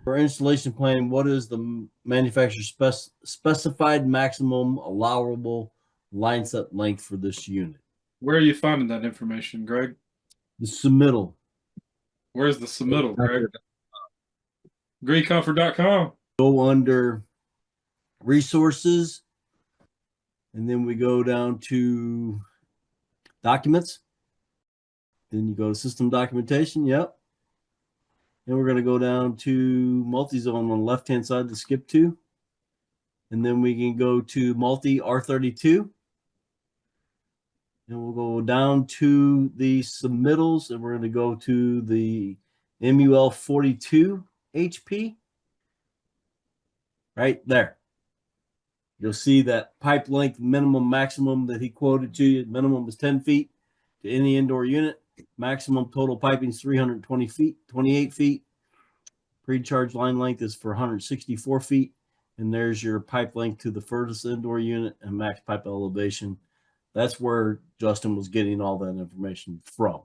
For installation plan, what is the manufacturer specified maximum allowable line set length for this unit? Where are you finding that information, Greg? The submittal. Where's the submittal, Greg? GreeComfort.com. Go under resources, and then we go down to documents. Then you go to system documentation. Yep. Then we're going to go down to multi-zone on the left-hand side to skip to. And then we can go to multi R32. And we'll go down to the submittals, and we're going to go to the MUL 42 HP. Right there. You'll see that pipe length minimum maximum that he quoted to you. Minimum is 10 feet to any indoor unit. Maximum total piping is 320 feet, 28 feet. Pre-charge line length is for 164 feet. And there's your pipe length to the furthest indoor unit and max pipe elevation. That's where Justin was getting all that information from.